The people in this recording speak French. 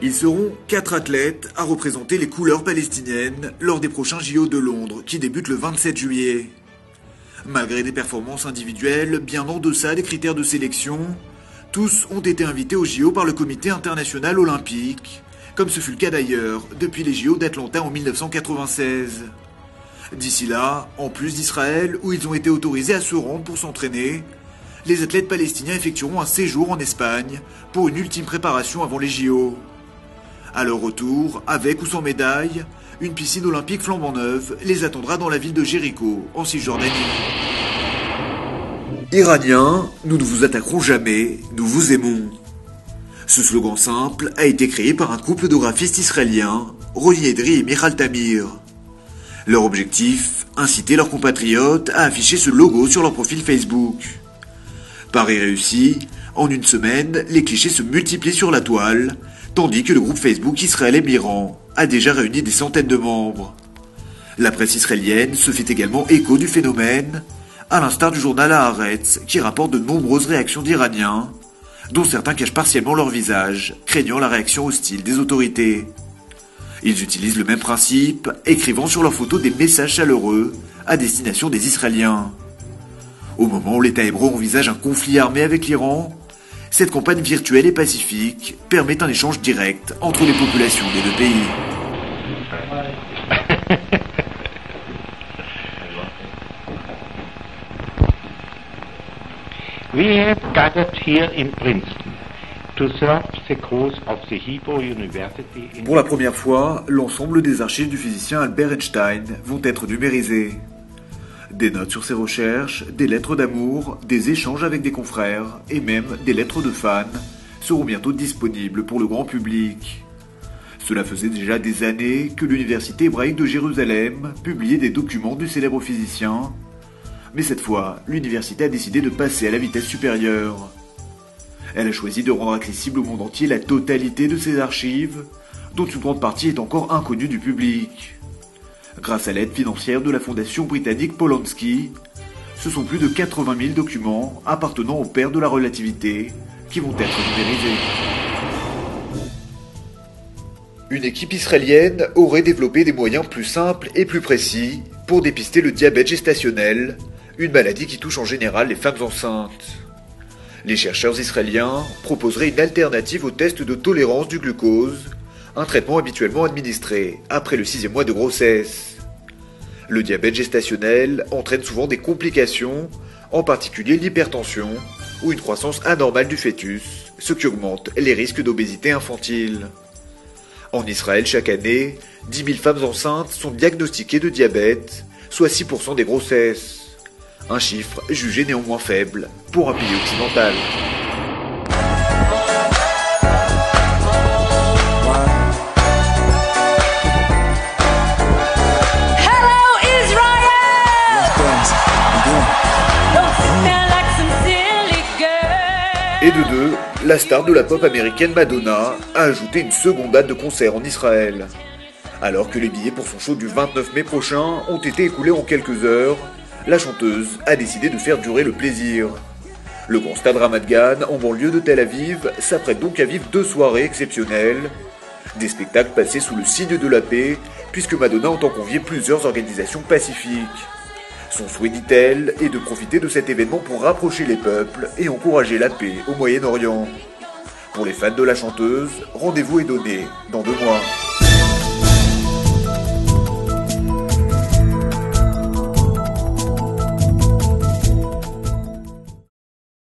Ils seront 4 athlètes à représenter les couleurs palestiniennes lors des prochains JO de Londres qui débutent le 27 juillet. Malgré des performances individuelles bien en deçà des critères de sélection, tous ont été invités aux JO par le Comité international olympique, comme ce fut le cas d'ailleurs depuis les JO d'Atlanta en 1996. D'ici là, en plus d'Israël où ils ont été autorisés à se rendre pour s'entraîner, les athlètes palestiniens effectueront un séjour en Espagne pour une ultime préparation avant les JO. À leur retour, avec ou sans médaille, une piscine olympique flambant neuve les attendra dans la ville de Jéricho, en Cisjordanie. Iraniens, nous ne vous attaquerons jamais, nous vous aimons. Ce slogan simple a été créé par un couple de graphistes israéliens, Roni Edri et Michal Tamir. Leur objectif, inciter leurs compatriotes à afficher ce logo sur leur profil Facebook. Pari réussi, en une semaine, les clichés se multiplient sur la toile, tandis que le groupe Facebook Israël et Iran a déjà réuni des centaines de membres. La presse israélienne se fait également écho du phénomène, à l'instar du journal Haaretz qui rapporte de nombreuses réactions d'Iraniens, dont certains cachent partiellement leur visage, craignant la réaction hostile des autorités. Ils utilisent le même principe, écrivant sur leurs photos des messages chaleureux à destination des Israéliens. Au moment où l'État hébreu envisage un conflit armé avec l'Iran, cette campagne virtuelle et pacifique permet un échange direct entre les populations des deux pays. We have gathered here in Princeton to serve the cause of the Hebrew University. Pour la première fois, l'ensemble des archives du physicien Albert Einstein vont être numérisées. Des notes sur ses recherches, des lettres d'amour, des échanges avec des confrères et même des lettres de fans seront bientôt disponibles pour le grand public. Cela faisait déjà des années que l'Université hébraïque de Jérusalem publiait des documents du célèbre physicien, mais cette fois, l'université a décidé de passer à la vitesse supérieure. Elle a choisi de rendre accessible au monde entier la totalité de ses archives, dont une grande partie est encore inconnue du public. Grâce à l'aide financière de la fondation britannique Polanski, ce sont plus de 80 000 documents appartenant au père de la relativité qui vont être numérisés. Une équipe israélienne aurait développé des moyens plus simples et plus précis pour dépister le diabète gestationnel, une maladie qui touche en général les femmes enceintes. Les chercheurs israéliens proposeraient une alternative au test de tolérance du glucose, un traitement habituellement administré après le 6e mois de grossesse. Le diabète gestationnel entraîne souvent des complications, en particulier l'hypertension ou une croissance anormale du fœtus, ce qui augmente les risques d'obésité infantile. En Israël, chaque année, 10 000 femmes enceintes sont diagnostiquées de diabète, soit 6% des grossesses. Un chiffre jugé néanmoins faible pour un pays occidental. Et de deux, la star de la pop américaine Madonna a ajouté une seconde date de concert en Israël. Alors que les billets pour son show du 29 mai prochain ont été écoulés en quelques heures, la chanteuse a décidé de faire durer le plaisir. Le grand stade Ramat Gan, en banlieue de Tel Aviv, s'apprête donc à vivre 2 soirées exceptionnelles. Des spectacles passés sous le signe de la paix, puisque Madonna entend convier plusieurs organisations pacifiques. Son souhait, dit-elle, est de profiter de cet événement pour rapprocher les peuples et encourager la paix au Moyen-Orient. Pour les fans de la chanteuse, rendez-vous est donné dans 2 mois.